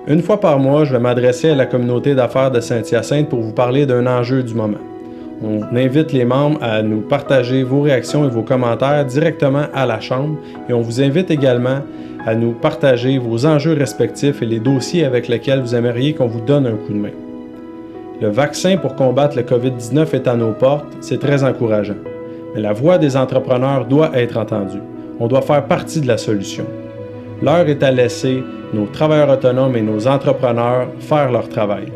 Une fois par mois, je vais m'adresser à la communauté d'affaires de Saint-Hyacinthe pour vous parler d'un enjeu du moment. On invite les membres à nous partager vos réactions et vos commentaires directement à la Chambre et on vous invite également à nous partager vos enjeux respectifs et les dossiers avec lesquels vous aimeriez qu'on vous donne un coup de main. Le vaccin pour combattre le COVID-19 est à nos portes, c'est très encourageant. Mais la voix des entrepreneurs doit être entendue. On doit faire partie de la solution. L'heure est à laisser nos travailleurs autonomes et nos entrepreneurs faire leur travail.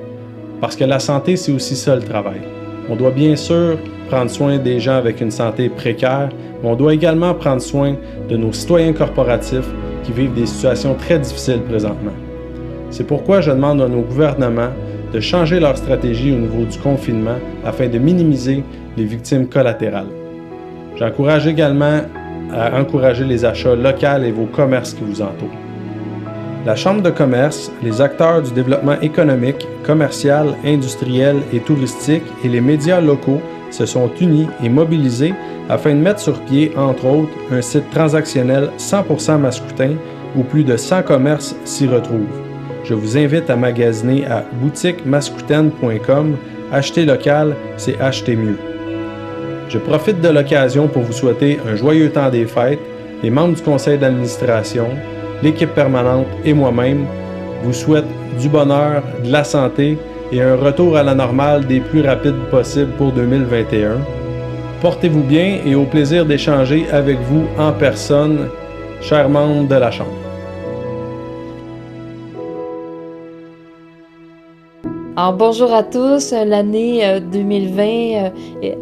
Parce que la santé, c'est aussi ça le travail. On doit bien sûr prendre soin des gens avec une santé précaire, mais on doit également prendre soin de nos citoyens corporatifs qui vivent des situations très difficiles présentement. C'est pourquoi je demande à nos gouvernements de changer leur stratégie au niveau du confinement afin de minimiser les victimes collatérales. J'encourage également à encourager les achats locaux et vos commerces qui vous entourent. La Chambre de commerce, les acteurs du développement économique, commercial, industriel et touristique et les médias locaux se sont unis et mobilisés afin de mettre sur pied, entre autres, un site transactionnel 100% mascoutin où plus de 100 commerces s'y retrouvent. Je vous invite à magasiner à boutiquemascoutaine.com. Acheter local, c'est acheter mieux. Je profite de l'occasion pour vous souhaiter un joyeux temps des fêtes. Les membres du conseil d'administration, l'équipe permanente et moi-même vous souhaitent du bonheur, de la santé et un retour à la normale des plus rapides possibles pour 2021. Portez-vous bien et au plaisir d'échanger avec vous en personne, chers membres de la Chambre. Alors, bonjour à tous. L'année 2020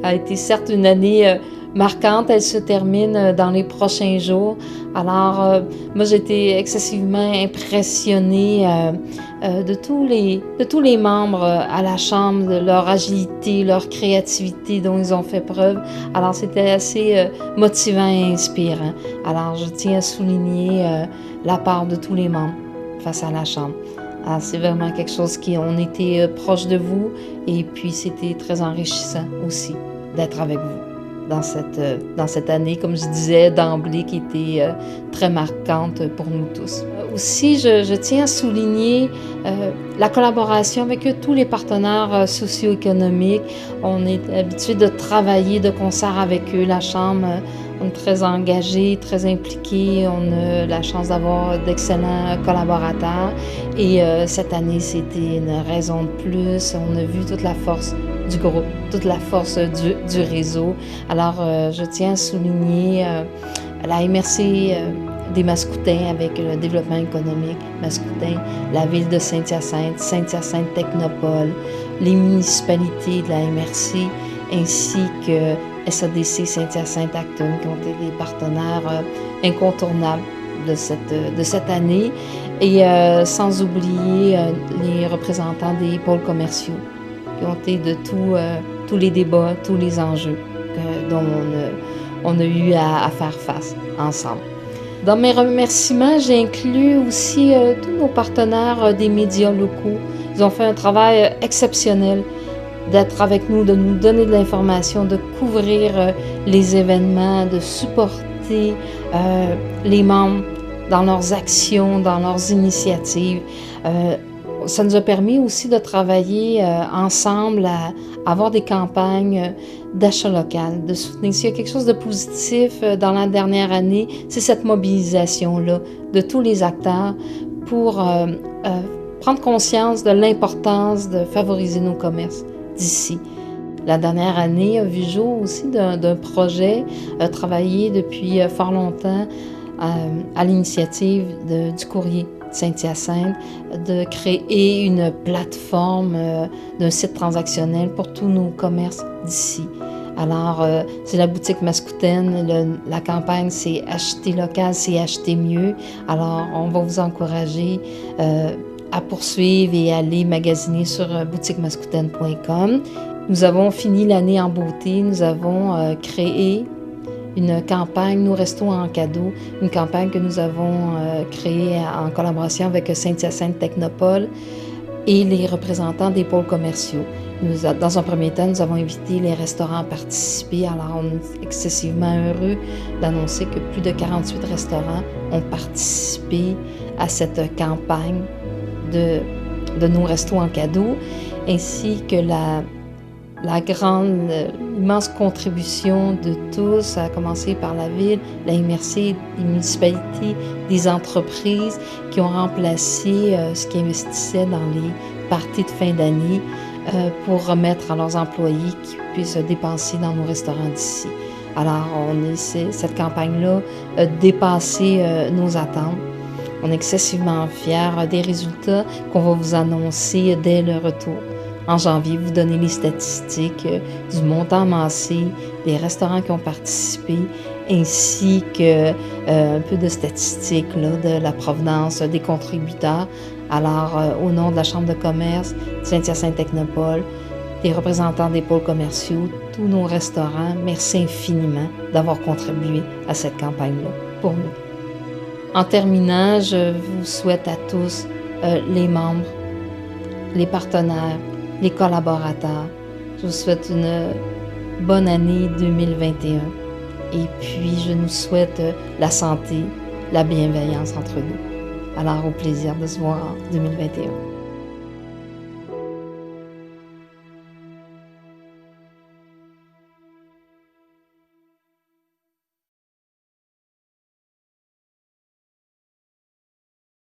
a été certes une année marquante. Elle se termine dans les prochains jours. Alors, moi, j'ai été excessivement impressionnée de tous les membres à la Chambre, de leur agilité, leur créativité dont ils ont fait preuve. Alors, c'était assez motivant et inspirant. Alors, je tiens à souligner la part de tous les membres face à la Chambre. Alors, c'est vraiment quelque chose on était proche de vous et puis c'était très enrichissant aussi d'être avec vous dans cette année, comme je disais d'emblée, qui était très marquante pour nous tous. Aussi, je tiens à souligner la collaboration avec tous les partenaires socio-économiques. On est habitué de travailler de concert avec eux, la Chambre. On est très engagés, très impliqués. On a la chance d'avoir d'excellents collaborateurs. Et cette année, c'était une raison de plus. On a vu toute la force du groupe, toute la force du réseau. Alors, je tiens à souligner la MRC des Mascoutins avec le développement économique Mascoutin, la ville de Saint-Hyacinthe, Saint-Hyacinthe Technopole, les municipalités de la MRC, ainsi que SADC Saint-Hyacinthe Acton, qui ont été des partenaires incontournables de cette année, et sans oublier les représentants des pôles commerciaux, qui ont été de tous les débats, tous les enjeux dont on a eu à faire face ensemble. Dans mes remerciements, j'ai inclus aussi tous nos partenaires des médias locaux. Ils ont fait un travail exceptionnel d'être avec nous, de nous donner de l'information, de couvrir les événements, de supporter les membres dans leurs actions, dans leurs initiatives. Ça nous a permis aussi de travailler ensemble à avoir des campagnes d'achat local, de soutenir. S'il y a quelque chose de positif dans la dernière année, c'est cette mobilisation-là de tous les acteurs pour prendre conscience de l'importance de favoriser nos commerces d'ici. La dernière année a vu jour aussi d'un projet travaillé depuis fort longtemps à l'initiative du courrier Saint-Hyacinthe, de créer une plateforme d'un site transactionnel pour tous nos commerces d'ici. Alors, c'est la boutique mascoutaine, la campagne c'est acheter local, c'est acheter mieux. Alors, on va vous encourager à poursuivre et aller magasiner sur boutiquemascoutaine.com. Nous avons fini l'année en beauté. Nous avons créé une campagne, Nous restons en cadeau, une campagne que nous avons créée en collaboration avec Saint-Hyacinthe Technopole et les représentants des pôles commerciaux. Dans un premier temps, nous avons invité les restaurants à participer. Alors, on est excessivement heureux d'annoncer que plus de 48 restaurants ont participé à cette campagne de nos restos en cadeau, ainsi que l'immense contribution de tous, à commencer par la ville, la MRC, les municipalités, des entreprises qui ont remplacé ce qui investissait dans les parties de fin d'année pour remettre à leurs employés qui puissent dépenser dans nos restaurants d'ici. Alors, cette campagne-là a dépassé nos attentes. On est excessivement fiers des résultats qu'on va vous annoncer dès le retour. En janvier, vous donnez les statistiques du montant amassé, des restaurants qui ont participé, ainsi que un peu de statistiques là, de la provenance des contributeurs. Alors, au nom de la Chambre de commerce de Saint-Hyacinthe-Technopole, des représentants des pôles commerciaux, tous nos restaurants, merci infiniment d'avoir contribué à cette campagne-là pour nous. En terminant, je vous souhaite à tous, les membres, les partenaires, les collaborateurs, je vous souhaite une bonne année 2021 et puis je nous souhaite la santé, la bienveillance entre nous. Alors au plaisir de se voir en 2021.